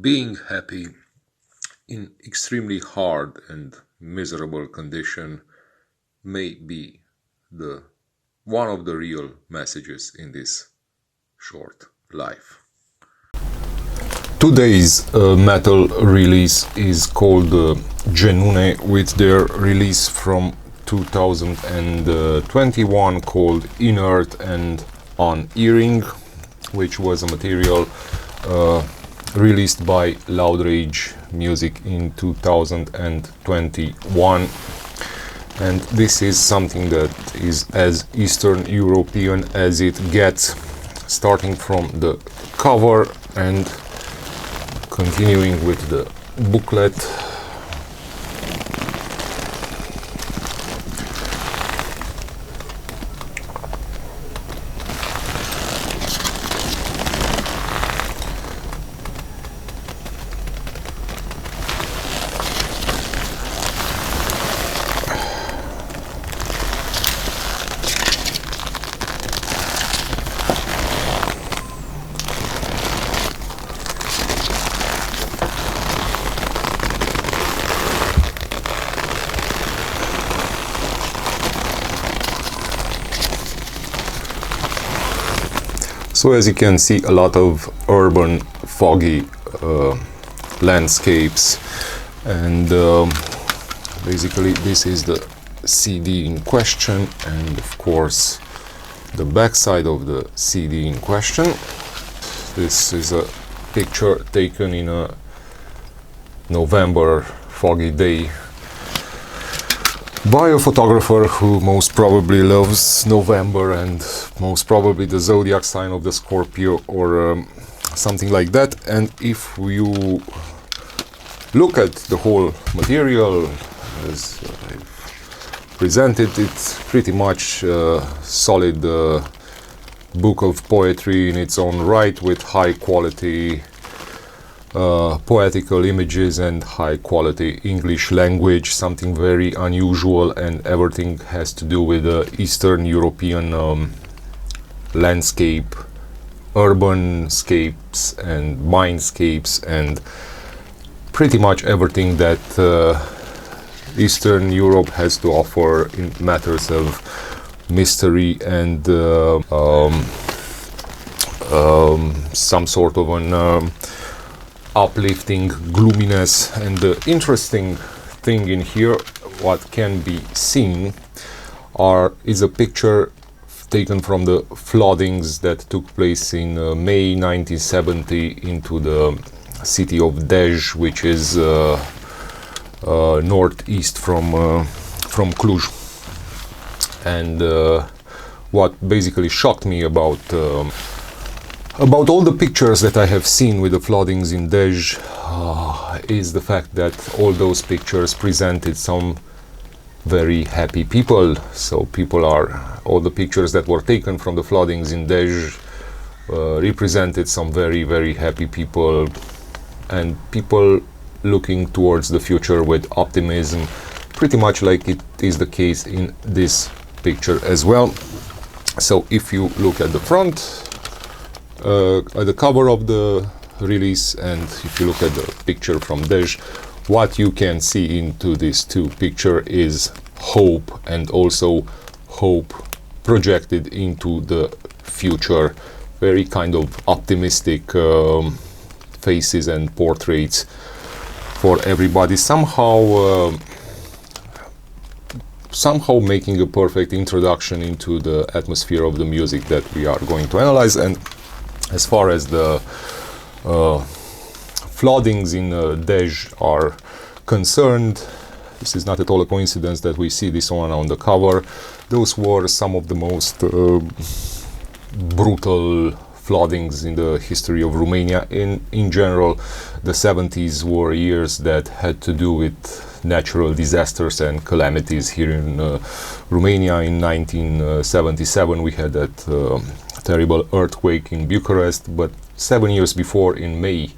being happy in extremely hard and miserable condition may be one of the real messages in this short life. Today's metal release is called Genune, with their release from 2021 called Inert Unerring, which was a material released by Loud Rage Music in 2021, and this is something that is as Eastern European as it gets, starting from the cover and continuing with the booklet. So as you can see, a lot of urban, foggy landscapes, and basically this is the CD in question, and of course the back side of the CD in question. This is a picture taken in a November foggy day by a photographer who most probably loves November and most probably the zodiac sign of the Scorpio or something like that. And if you look at the whole material as I've presented, it's pretty much a solid book of poetry in its own right, with high quality poetical images and high quality English language, something very unusual, and everything has to do with the Eastern European landscape, urban scapes and mindscapes, and pretty much everything that Eastern Europe has to offer in matters of mystery and some sort of an uplifting gloominess. And the interesting thing in here, what can be seen, is a picture taken from the floodings that took place in May 1970 into the city of Dej, which is northeast from Cluj. And what basically shocked me about all the pictures that I have seen with the floodings in Dej is the fact that all those pictures presented some very happy people. So all the pictures that were taken from the floodings in Dej represented some very, very happy people, and people looking towards the future with optimism, pretty much like it is the case in this picture as well. So if you look at the front, at the cover of the release, and if you look at the picture from Dej, what you can see into these two pictures is hope, and also hope projected into the future. Very kind of optimistic faces and portraits for everybody, somehow making a perfect introduction into the atmosphere of the music that we are going to analyze. And as far as the floodings in Dej are concerned, this is not at all a coincidence that we see this one on the cover. Those were some of the most brutal floodings in the history of Romania. In general, the 70s were years that had to do with natural disasters and calamities here in Romania. In 1977 we had that terrible earthquake in Bucharest, but 7 years before, in May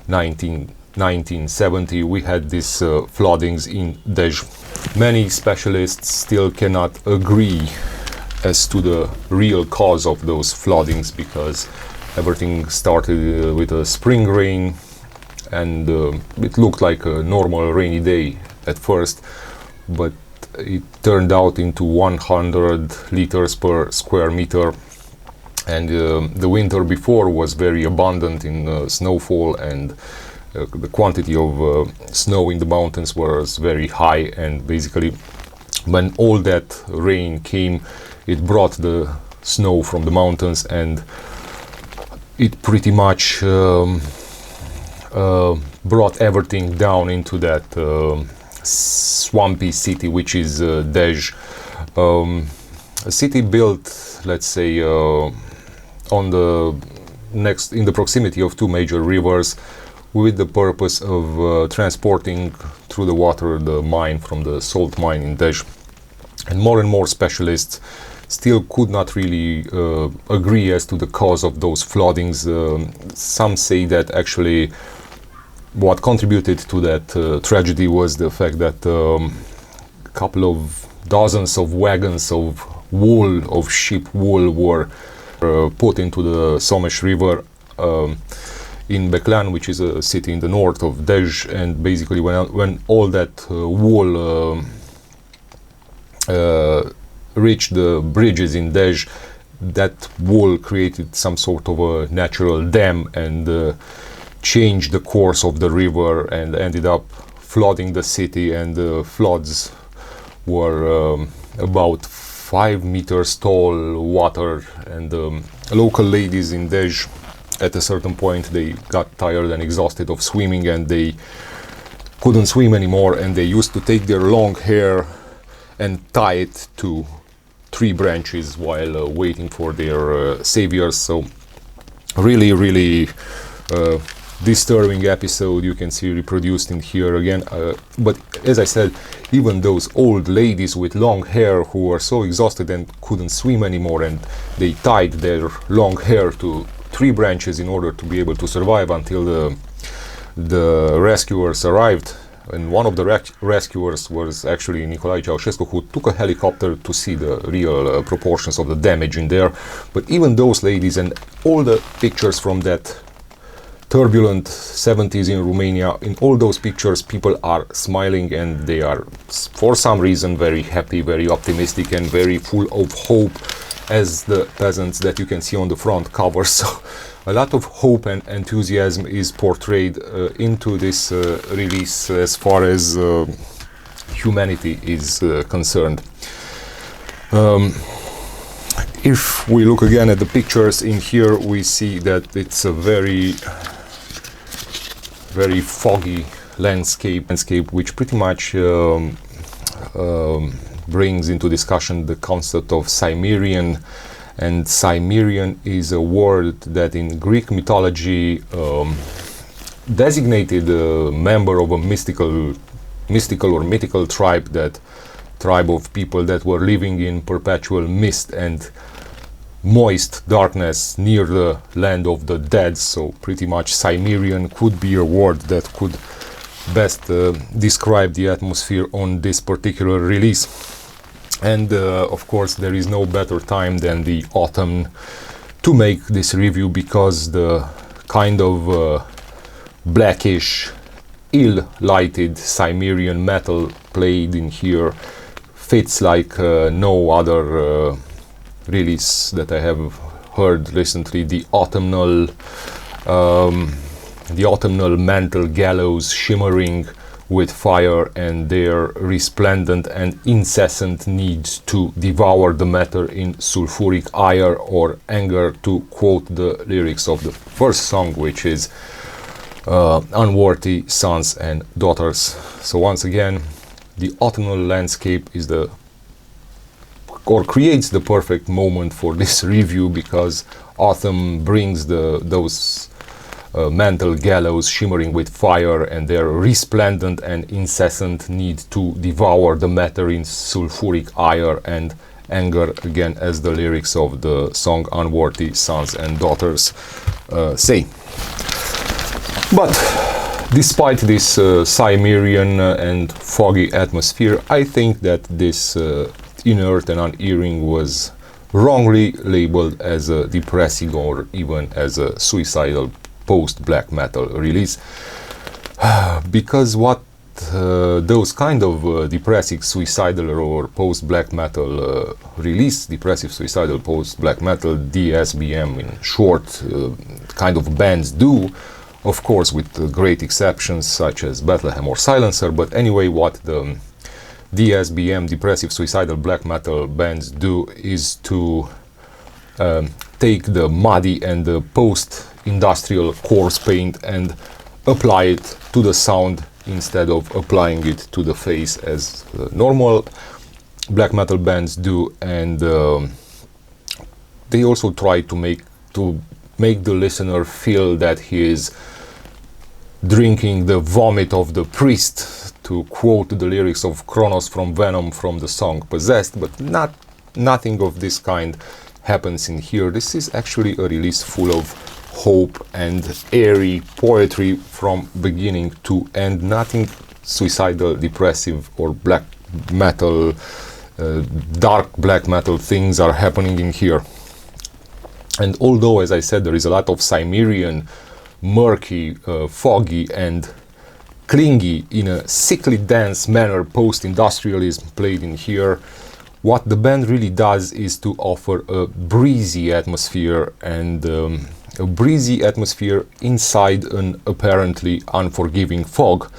1970, we had these floodings in Dej. Many specialists still cannot agree as to the real cause of those floodings, because everything started with a spring rain, and it looked like a normal rainy day at first, but it turned out into 100 liters per square meter, and the winter before was very abundant in snowfall, and the quantity of snow in the mountains was very high, and basically when all that rain came, it brought the snow from the mountains, and it pretty much brought everything down into that swampy city, which is Dej, a city built, let's say, in the proximity of two major rivers, with the purpose of transporting through the water the mine from the salt mine in Dej. And more specialists still could not really agree as to the cause of those floodings. Some say that actually what contributed to that tragedy was the fact that a couple of dozens of wagons of wool, of sheep wool, were put into the Somes River in Beclan, which is a city in the north of Dej, and basically when all that wool reached the bridges in Dej, that wool created some sort of a natural dam and changed the course of the river and ended up flooding the city, and the floods were about 5 meters tall water, and local ladies in Dej, at a certain point, they got tired and exhausted of swimming, and they couldn't swim anymore, and they used to take their long hair and tie it to tree branches while waiting for their saviors. So really disturbing episode you can see reproduced in here again, but as I said, even those old ladies with long hair who were so exhausted and couldn't swim anymore, and they tied their long hair to tree branches in order to be able to survive until the rescuers arrived. And one of the rescuers was actually Nicolae Ceaușescu, who took a helicopter to see the real proportions of the damage in there. But even those ladies and all the pictures from that turbulent 70s in Romania, in all those pictures people are smiling, and they are for some reason very happy, very optimistic, and very full of hope, as the peasants that you can see on the front cover. So a lot of hope and enthusiasm is portrayed into this release as far as humanity is concerned. If we look again at the pictures in here, we see that it's a very foggy landscape which pretty much brings into discussion the concept of Cimmerian. And Cimmerian is a word that in Greek mythology designated a member of a mystical or mythical tribe of people that were living in perpetual mist and moist darkness near the land of the dead. So pretty much Cimmerian could be a word that could best describe the atmosphere on this particular release. And of course there is no better time than the autumn to make this review, because the kind of blackish, ill-lighted Cimmerian metal played in here fits like no other release that I have heard recently. The autumnal mantle gallows shimmering with fire, and their resplendent and incessant need to devour the matter in sulfuric ire or anger, to quote the lyrics of the first song, which is unworthy sons and daughters. So once again, the autumnal landscape is creates the perfect moment for this review, because autumn brings those mantle gallows shimmering with fire and their resplendent and incessant need to devour the matter in sulfuric ire and anger, again as the lyrics of the song Unworthy Sons and Daughters say. But despite this Cimmerian and foggy atmosphere, I think that this Inert and Unerring was wrongly labeled as a depressing or even as a suicidal post-black metal release. Because what those kind of depressive, suicidal or post-black metal release, depressive, suicidal, post-black metal, DSBM in short, kind of bands do, of course with great exceptions such as Bethlehem or Silencer, but anyway, what the DSBM, depressive, suicidal, black metal bands do is to take the muddy and the post-industrial corpse paint and apply it to the sound instead of applying it to the face as normal black metal bands do, and they also try to make the listener feel that he is drinking the vomit of the priest, to quote the lyrics of Kronos from Venom from the song Possessed, but nothing of this kind happens in here. This is actually a release full of hope and airy poetry from beginning to end. Nothing suicidal, depressive or black metal, dark black metal things are happening in here. And although, as I said, there is a lot of Cimmerian, murky, foggy and clingy, in a sickly dense manner, post-industrialism played in here, what the band really does is to offer a breezy atmosphere, and a breezy atmosphere inside an apparently unforgiving fog,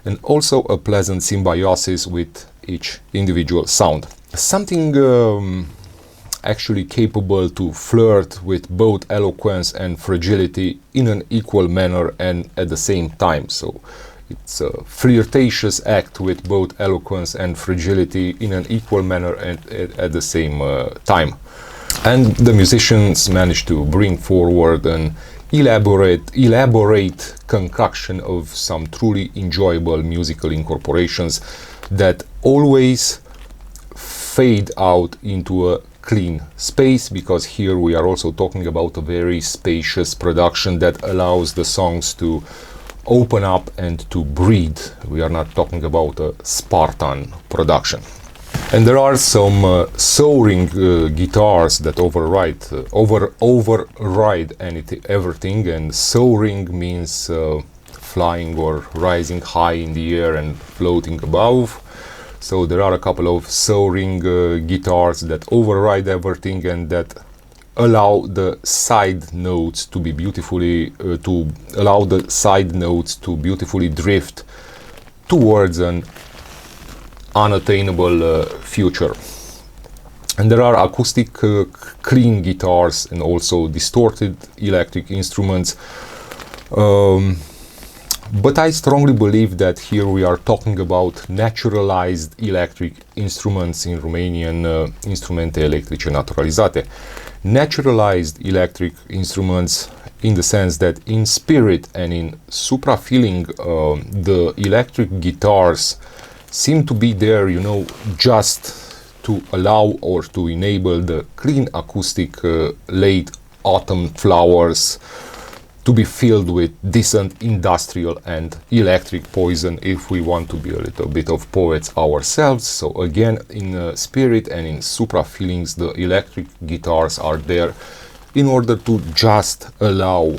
and also a pleasant symbiosis with each individual sound. Something actually capable to flirt with both eloquence and fragility in an equal manner and at the same time. So it's a flirtatious act with both eloquence and fragility in an equal manner and at the same time. And the musicians managed to bring forward an elaborate concoction of some truly enjoyable musical incorporations that always fade out into a clean space, because here we are also talking about a very spacious production that allows the songs to open up and to breathe. We are not talking about a Spartan production. And there are some soaring guitars that override everything, and soaring means flying or rising high in the air and floating above. So there are a couple of soaring guitars that override everything and that allow the side notes to be beautifully drift towards an unattainable future. And there are acoustic clean guitars and also distorted electric instruments. But I strongly believe that here we are talking about naturalized electric instruments, in Romanian instrumente electrice naturalizate. Naturalized electric instruments in the sense that in spirit and in supra-feeling, the electric guitars seem to be there, you know, just to allow or to enable the clean acoustic late autumn flowers to be filled with decent industrial and electric poison, if we want to be a little bit of poets ourselves. So again, in spirit and in supra feelings, the electric guitars are there in order to just allow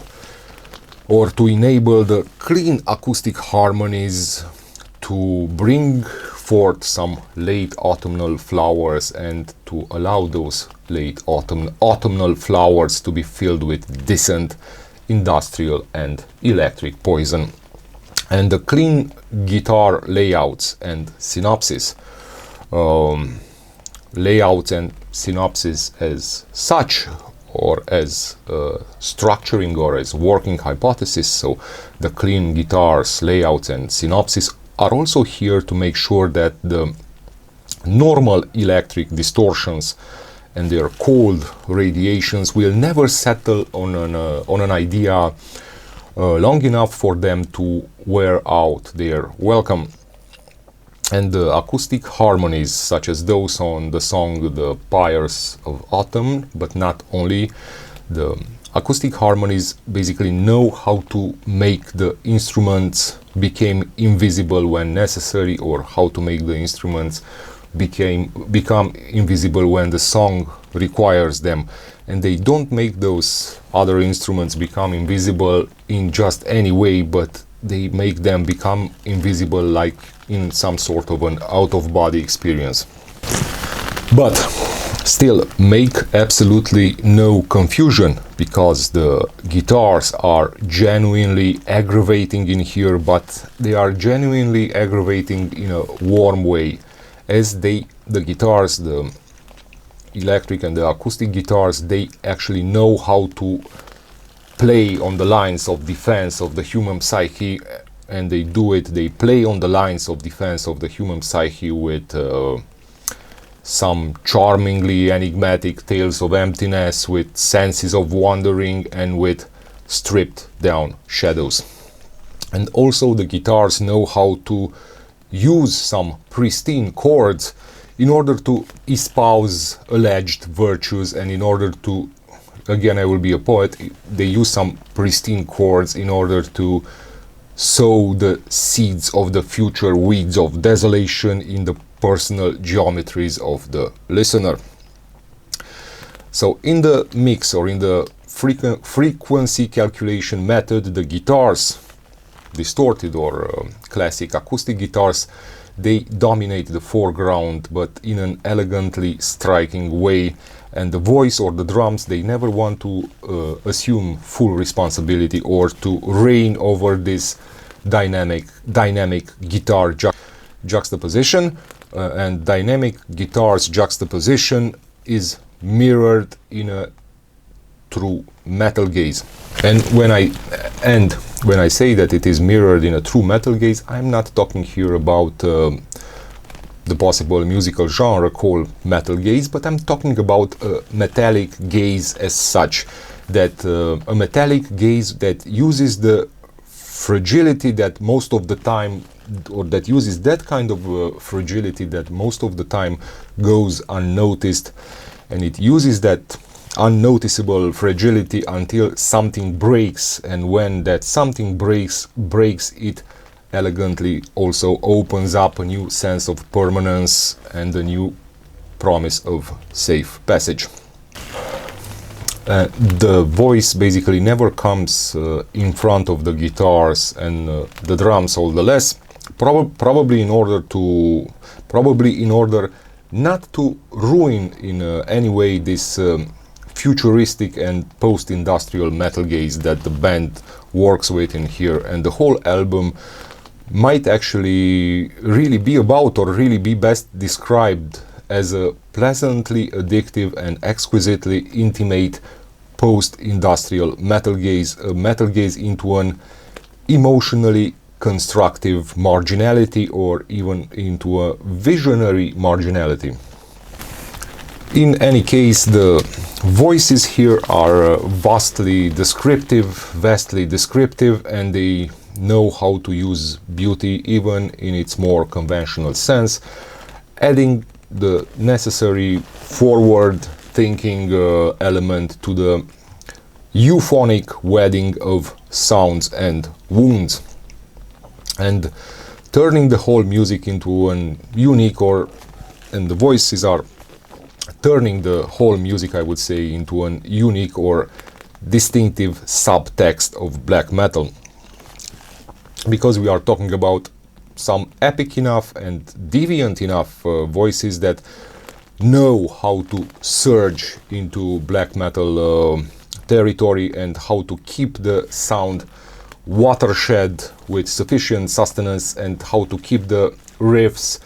or to enable the clean acoustic harmonies to bring forth some late autumnal flowers and to allow those late autumnal flowers to be filled with decent industrial and electric poison. And the clean guitar layouts and synopsis, layouts and synopsis as such, or as structuring or as working hypothesis, so the clean guitars, layouts and synopsis are also here to make sure that the normal electric distortions and their cold radiations will never settle on an idea long enough for them to wear out their welcome. And the acoustic harmonies, such as those on the song The Pyres of Autumn, but not only, the acoustic harmonies basically know how to make the instruments become invisible when necessary, or how to make the instruments become invisible when the song requires them. And they don't make those other instruments become invisible in just any way, but they make them become invisible, like in some sort of an out-of-body experience. But still, make absolutely no confusion, because the guitars are genuinely aggravating in here, but they are genuinely aggravating in a warm way, as the guitars, the electric and the acoustic guitars, they actually know how to play on the lines of defense of the human psyche, and they play on the lines of defense of the human psyche with some charmingly enigmatic tales of emptiness, with senses of wandering, and with stripped down shadows. And also the guitars know how to use some pristine chords in order to espouse alleged virtues, and in order to, again, I will be a poet, they use some pristine chords in order to sow the seeds of the future weeds of desolation in the personal geometries of the listener. So in the mix, or in the frequency calculation method, the guitars, distorted or classic acoustic guitars, they dominate the foreground, but in an elegantly striking way, and the voice or the drums, they never want to assume full responsibility or to reign over this dynamic guitar juxtaposition, and dynamic guitar's juxtaposition is mirrored in a true metal gaze. And when I say that it is mirrored in a true metal gaze, I'm not talking here about the possible musical genre called metal gaze, but I'm talking about a metallic gaze as such, that a metallic gaze that uses the fragility that most of the time, or that uses that kind of fragility that most of the time goes unnoticed, and it uses that unnoticeable fragility until something breaks, and when that something breaks, it elegantly also opens up a new sense of permanence and a new promise of safe passage. The voice basically never comes in front of the guitars and the drums, all the less, probably in order not to ruin in any way this futuristic and post-industrial metal gaze that the band works with in here. And the whole album might actually really be about, or really be best described as, a pleasantly addictive and exquisitely intimate post-industrial metal gaze, a metal gaze into an emotionally constructive marginality, or even into a visionary marginality. In any case, the voices here are vastly descriptive, and they know how to use beauty even in its more conventional sense, adding the necessary forward-thinking element to the euphonic wedding of sounds and wounds, and turning the whole music into an unique, and the voices are turning the whole music, I would say, into an unique or distinctive subtext of black metal, because we are talking about some epic enough and deviant enough voices that know how to surge into black metal territory, and how to keep the sound watershed with sufficient sustenance, and how to keep the riffs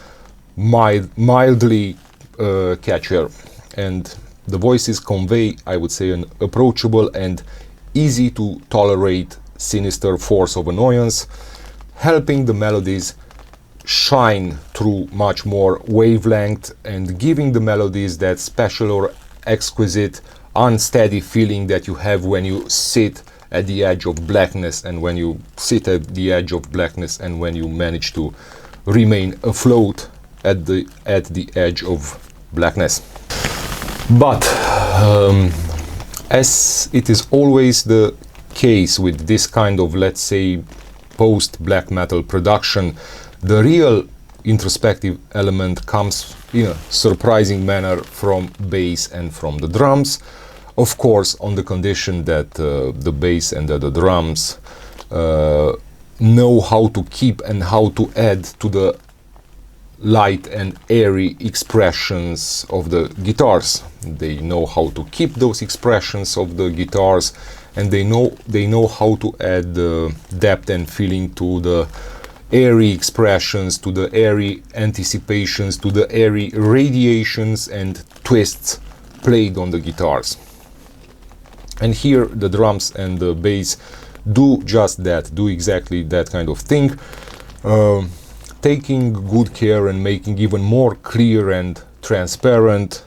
mildly catchier. And the voices convey, I would say, an approachable and easy to tolerate sinister force of annoyance, helping the melodies shine through much more wavelength, and giving the melodies that special or exquisite unsteady feeling that you have when you sit at the edge of blackness, and when you sit at the edge of blackness, and when you manage to remain afloat at the edge of blackness. But as it is always the case with this kind of, let's say, post-black metal production, the real introspective element comes in a surprising manner from bass and from the drums, of course on the condition that the bass and the drums know how to keep and how to add to the light and airy expressions of the guitars. They know how to keep those expressions of the guitars, and they know how to add depth and feeling to the airy expressions, to the airy anticipations, to the airy radiations and twists played on the guitars. And here the drums and the bass do just that, do exactly that kind of thing, taking good care and making even more clear and transparent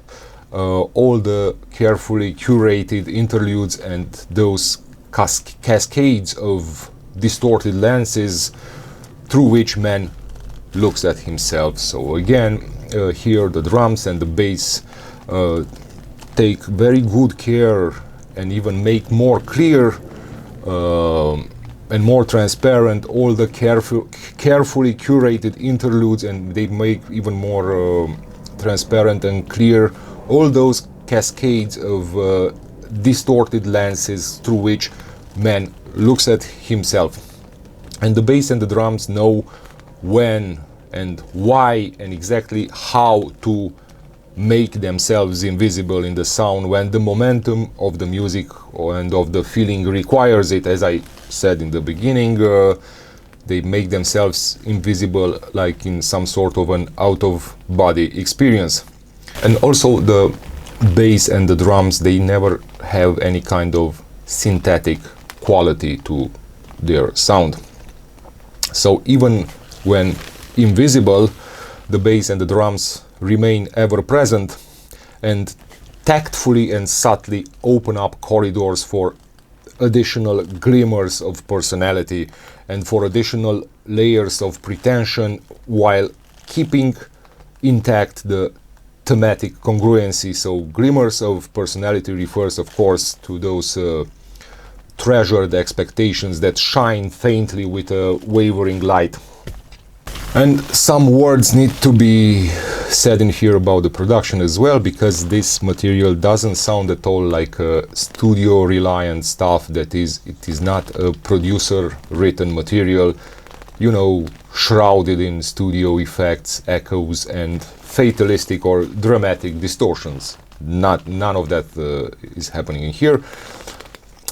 all the carefully curated interludes and those cascades of distorted lenses through which man looks at himself. So again, here the drums and the bass take very good care and even make more clear and more transparent all the carefully curated interludes, and they make even more transparent and clear all those cascades of distorted lenses through which man looks at himself. And the bass and the drums know when and why and exactly how to make themselves invisible in the sound when the momentum of the music and of the feeling requires it. As I said in the beginning, they make themselves invisible like in some sort of an out-of-body experience. And also the bass and the drums, they never have any kind of synthetic quality to their sound. So even when invisible, the bass and the drums remain ever present and tactfully and subtly open up corridors for additional glimmers of personality and for additional layers of pretension, while keeping intact the thematic congruency. So glimmers of personality refers, of course, to those treasured expectations that shine faintly with a wavering light. And some words need to be said in here about the production as well, because this material doesn't sound at all like studio reliant stuff. It is not a producer written material, you know, shrouded in studio effects, echoes and fatalistic or dramatic distortions. None of that is happening in here.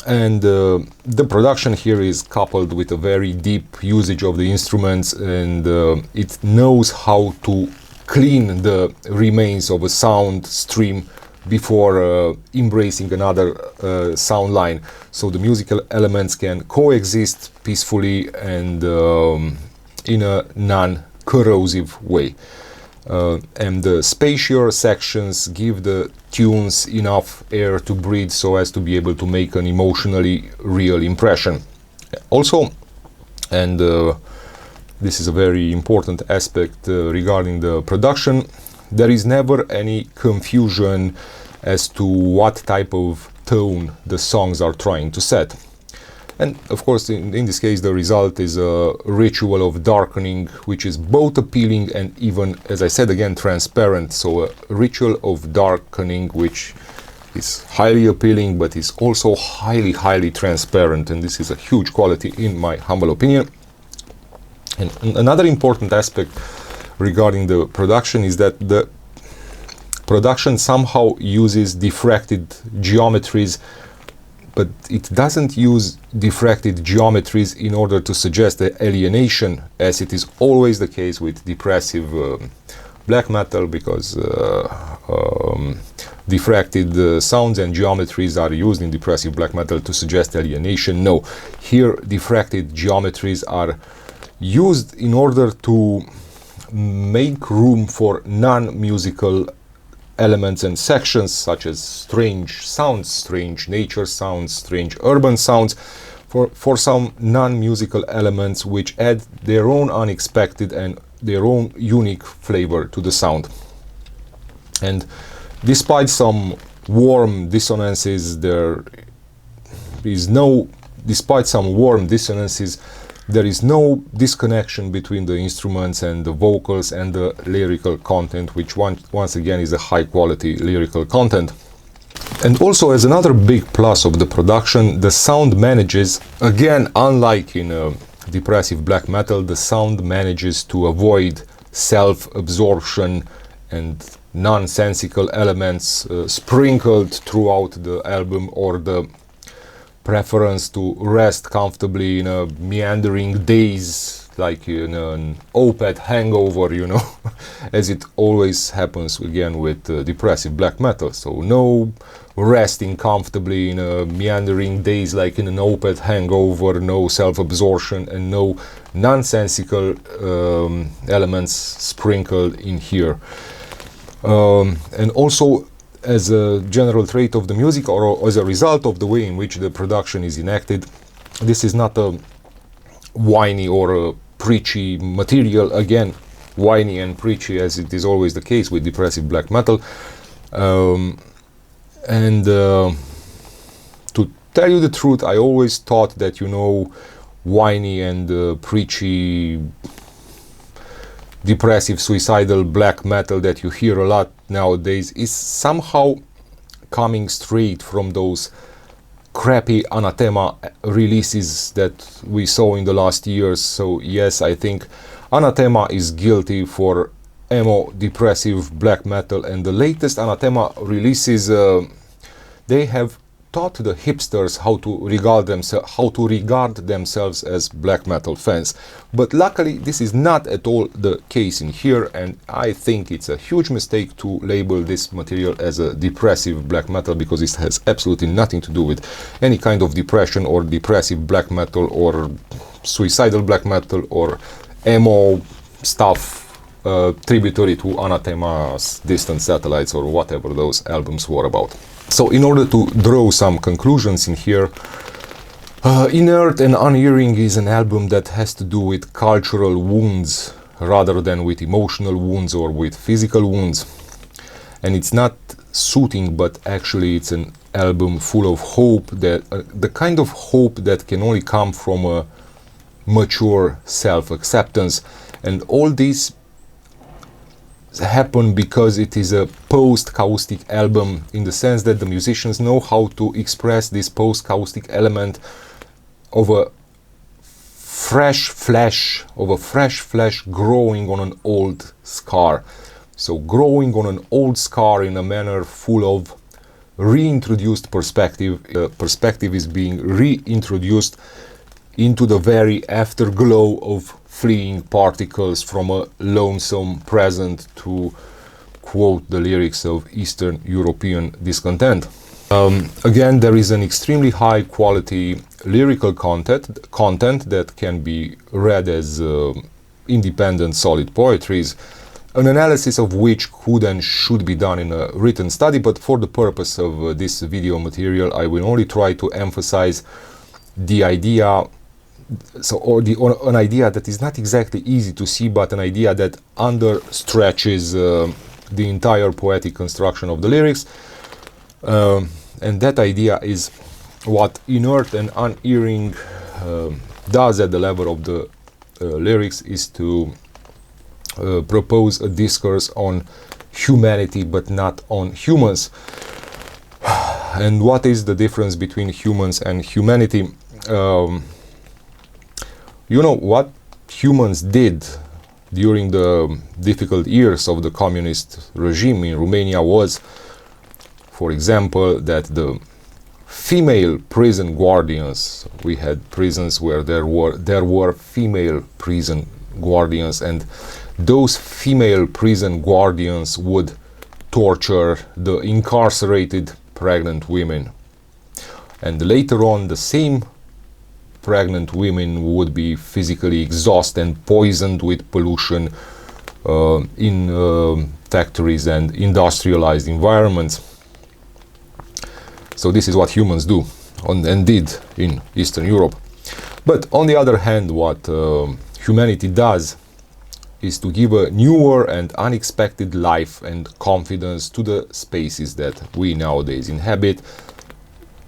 And the production here is coupled with a very deep usage of the instruments, and it knows how to clean the remains of a sound stream before embracing another sound line. So the musical elements can coexist peacefully and in a non-corrosive way. And the spacious sections give the tunes enough air to breathe so as to be able to make an emotionally real impression. Also, and this is a very important aspect regarding the production, there is never any confusion as to what type of tone the songs are trying to set. And of course, in this case, the result is a ritual of darkening, which is both appealing and even, as I said again, transparent. So a ritual of darkening, which is highly appealing, but is also highly transparent. And this is a huge quality, in my humble opinion. And another important aspect regarding the production is that the production somehow uses diffracted geometries, but it doesn't use diffracted geometries in order to suggest the alienation, as it is always the case with depressive black metal, because diffracted sounds and geometries are used in depressive black metal to suggest alienation. No, here diffracted geometries are used in order to make room for non-musical elements and sections, such as strange sounds, strange nature sounds, strange urban sounds, for some non-musical elements which add their own unexpected and their own unique flavor to the sound. And despite some warm dissonances, there is no disconnection between the instruments and the vocals and the lyrical content, which once again is a high quality lyrical content. And also, as another big plus of the production, the sound manages, again, unlike in depressive black metal, the sound manages to avoid self-absorption and nonsensical elements sprinkled throughout the album, or the preference to rest comfortably in a meandering daze, like an Opeth hangover, as it always happens again with depressive black metal. So no resting comfortably in a meandering daze like in an Opeth hangover, no self-absorption, and no nonsensical elements sprinkled in here. And also, as a general trait of the music, or as a result of the way in which the production is enacted, this is not a whiny or a preachy material. Again, whiny and preachy, as it is always the case with depressive black metal. To tell you the truth, I always thought that, whiny and preachy, depressive, suicidal black metal that you hear a lot nowadays is somehow coming straight from those crappy Anathema releases that we saw in the last years. So yes, I think Anathema is guilty for emo depressive black metal, and the latest Anathema releases, they have taught the hipsters how to regard themselves as black metal fans. But luckily this is not at all the case in here, and I think it's a huge mistake to label this material as a depressive black metal, because it has absolutely nothing to do with any kind of depression or depressive black metal or suicidal black metal or emo stuff tributary to Anathema's Distant Satellites or whatever those albums were about. So in order to draw some conclusions in here, Inert and Unerring is an album that has to do with cultural wounds rather than with emotional wounds or with physical wounds. And it's not soothing, but actually it's an album full of hope, that the kind of hope that can only come from a mature self-acceptance. And all this happen because it is a post-caustic album, in the sense that the musicians know how to express this post-caustic element of a fresh flesh growing on an old scar. So growing on an old scar in a manner full of reintroduced perspective. Perspective is being reintroduced into the very afterglow of fleeing particles from a lonesome present, to quote the lyrics of Eastern European discontent. Again, there is an extremely high quality lyrical content that can be read as independent solid poetries, an analysis of which could and should be done in a written study, but for the purpose of this video material I will only try to emphasize the idea, an idea that is not exactly easy to see, but an idea that understretches the entire poetic construction of the lyrics, and that idea is what Inert and Unerring does at the level of the lyrics, is to propose a discourse on humanity but not on humans. And what is the difference between humans and humanity? What humans did during the difficult years of the communist regime in Romania was, for example, that the female prison guardians, we had prisons where there were female prison guardians, and those female prison guardians would torture the incarcerated pregnant women. And later on, the same pregnant women would be physically exhausted and poisoned with pollution in factories and industrialized environments. So this is what humans do and did in Eastern Europe. But on the other hand, what humanity does is to give a newer and unexpected life and confidence to the spaces that we nowadays inhabit.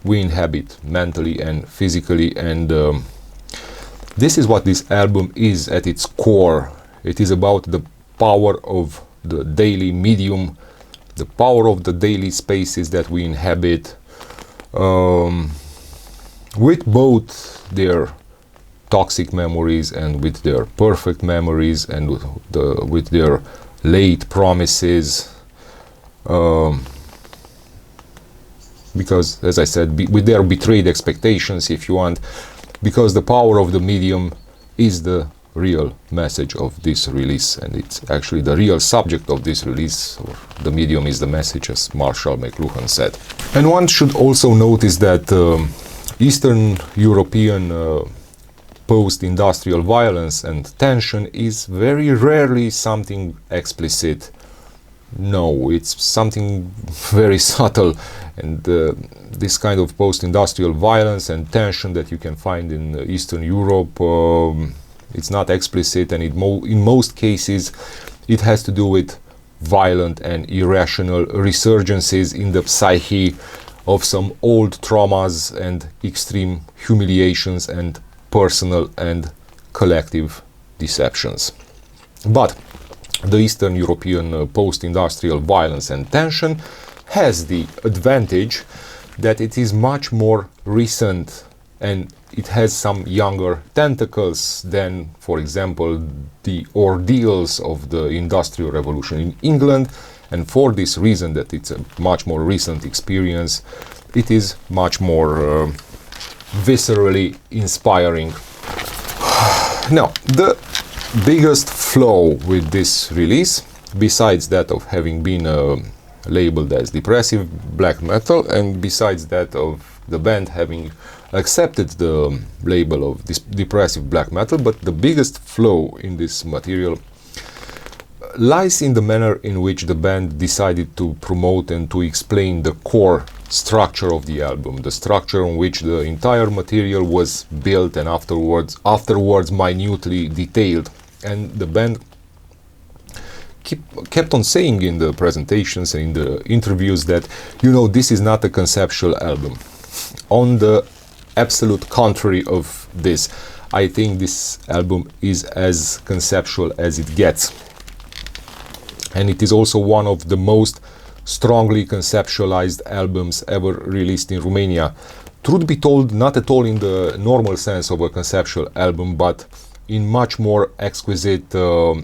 We inhabit mentally and physically, and this is what this album is at its core. It is about the power of the daily medium, the power of the daily spaces that we inhabit, with both their toxic memories and with their perfect memories and with their late promises. Because, as I said, with their betrayed expectations, if you want, because the power of the medium is the real message of this release, and it's actually the real subject of this release, or the medium is the message, as Marshall McLuhan said. And one should also notice that Eastern European post-industrial violence and tension is very rarely something explicit. No, it's something very subtle, and this kind of post-industrial violence and tension that you can find in Eastern Europe, it's not explicit, and in most cases it has to do with violent and irrational resurgences in the psyche of some old traumas and extreme humiliations and personal and collective deceptions. But the Eastern European post-industrial violence and tension has the advantage that it is much more recent, and it has some younger tentacles than, for example, the ordeals of the Industrial Revolution in England. And for this reason, that it's a much more recent experience, it is much more viscerally inspiring. Now, the biggest flaw with this release, besides that of having been labeled as depressive black metal, and besides that of the band having accepted the label of this depressive black metal, but the biggest flaw in this material lies in the manner in which the band decided to promote and to explain the core structure of the album, the structure on which the entire material was built and afterwards minutely detailed. And the band kept on saying in the presentations and in the interviews that, you know, this is not a conceptual album. On the absolute contrary of this, I think this album is as conceptual as it gets. And it is also one of the most strongly conceptualized albums ever released in Romania. Truth be told, not at all in the normal sense of a conceptual album, but in much more exquisite,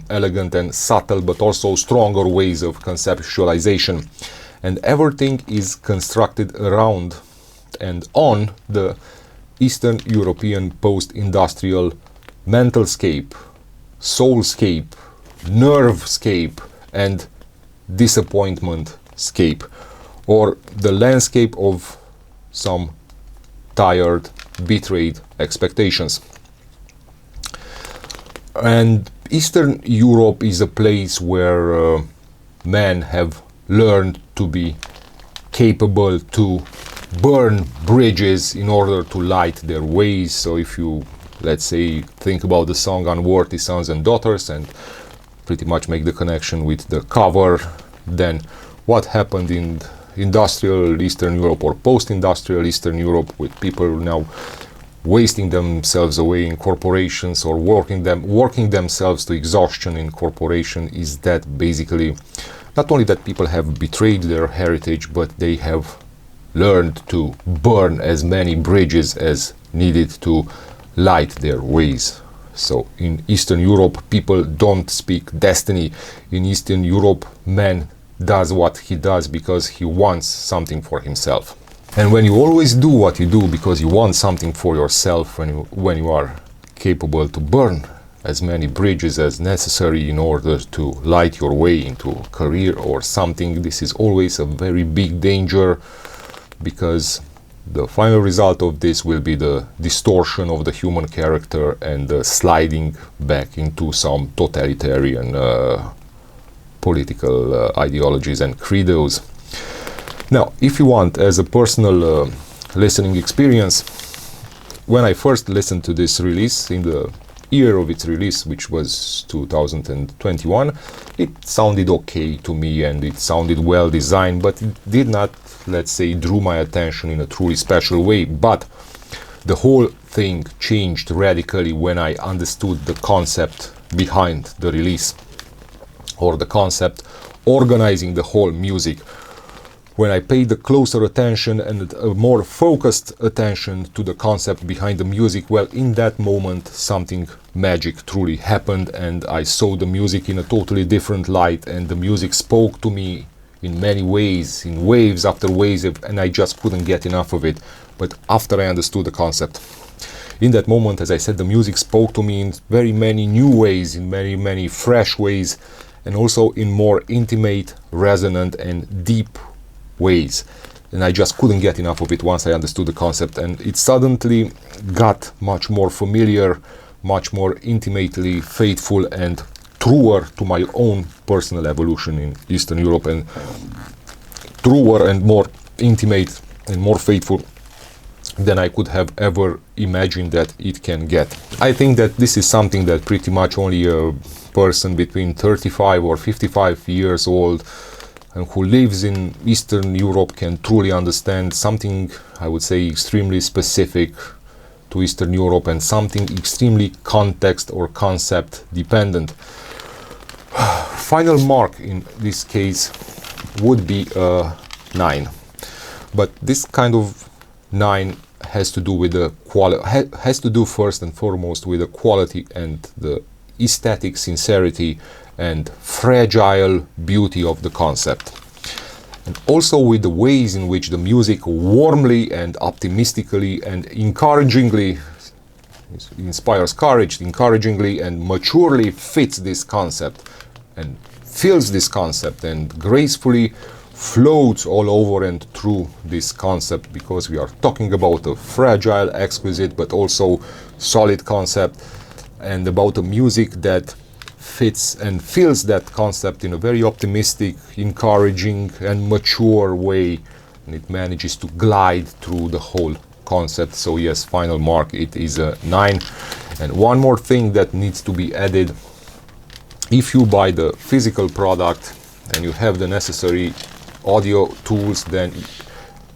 elegant and subtle, but also stronger ways of conceptualization. And everything is constructed around and on the Eastern European post-industrial mentalscape, soulscape, nervescape, and disappointment-scape, or the landscape of some tired, betrayed expectations. And Eastern Europe is a place where men have learned to be capable to burn bridges in order to light their ways. So if you, let's say, think about the song Unworthy Sons and Daughters and pretty much make the connection with the cover, then what happened in industrial Eastern Europe or post-industrial Eastern Europe, with people now wasting themselves away in corporations or working themselves to exhaustion in corporation, is that basically not only that people have betrayed their heritage, but they have learned to burn as many bridges as needed to light their ways. So in Eastern Europe, people don't speak destiny. In Eastern Europe, man does what he does because he wants something for himself. And when you always do what you do because you want something for yourself, when you are capable to burn as many bridges as necessary in order to light your way into a career or something, this is always a very big danger, because the final result of this will be the distortion of the human character and the sliding back into some totalitarian political ideologies and credos. Now, if you want, as a personal listening experience, when I first listened to this release, in the year of its release, which was 2021, it sounded okay to me and it sounded well designed, but it did not, let's say, drew my attention in a truly special way. But the whole thing changed radically when I understood the concept behind the release, or the concept organizing the whole music. when I paid the closer attention and a more focused attention to the concept behind the music, well, in that moment something magic truly happened, and I saw the music in a totally different light, and the music spoke to me in many ways, in waves after waves, and I just couldn't get enough of it. But after I understood the concept, in that moment, as I said, the music spoke to me in very many new ways, in many fresh ways, and also in more intimate, resonant and deep ways. And I just couldn't get enough of it once I understood the concept, and it suddenly got much more familiar, much more intimately faithful and truer to my own personal evolution in Eastern Europe, and truer and more intimate and more faithful than I could have ever imagined that it can get. I think that this is something that pretty much only a person between 35 or 55 years old and who lives in Eastern Europe can truly understand, something I would say extremely specific to Eastern Europe and something extremely context or concept dependent. Final mark in this case would be a 9, but this kind of 9 has to do with the has to do first and foremost with the quality and the aesthetic sincerity and fragile beauty of the concept, and also with the ways in which the music warmly and optimistically and encouragingly inspires courage, encouragingly and maturely fits this concept and fills this concept and gracefully floats all over and through this concept, because we are talking about a fragile, exquisite but also solid concept, and about a music that fits and fills that concept in a very optimistic, encouraging and mature way, and it manages to glide through the whole concept. So yes, final mark, it is a 9. And one more thing that needs to be added: if you buy the physical product and you have the necessary audio tools, then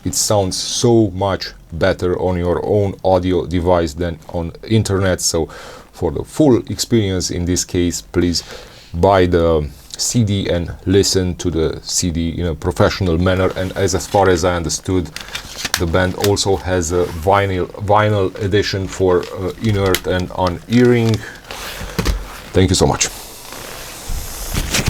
it sounds so much better on your own audio device than on internet. So for the full experience in this case, please buy the CD and listen to the CD in a professional manner. And as far as I understood, the band also has a vinyl edition for Inert and Unerring. Thank you so much.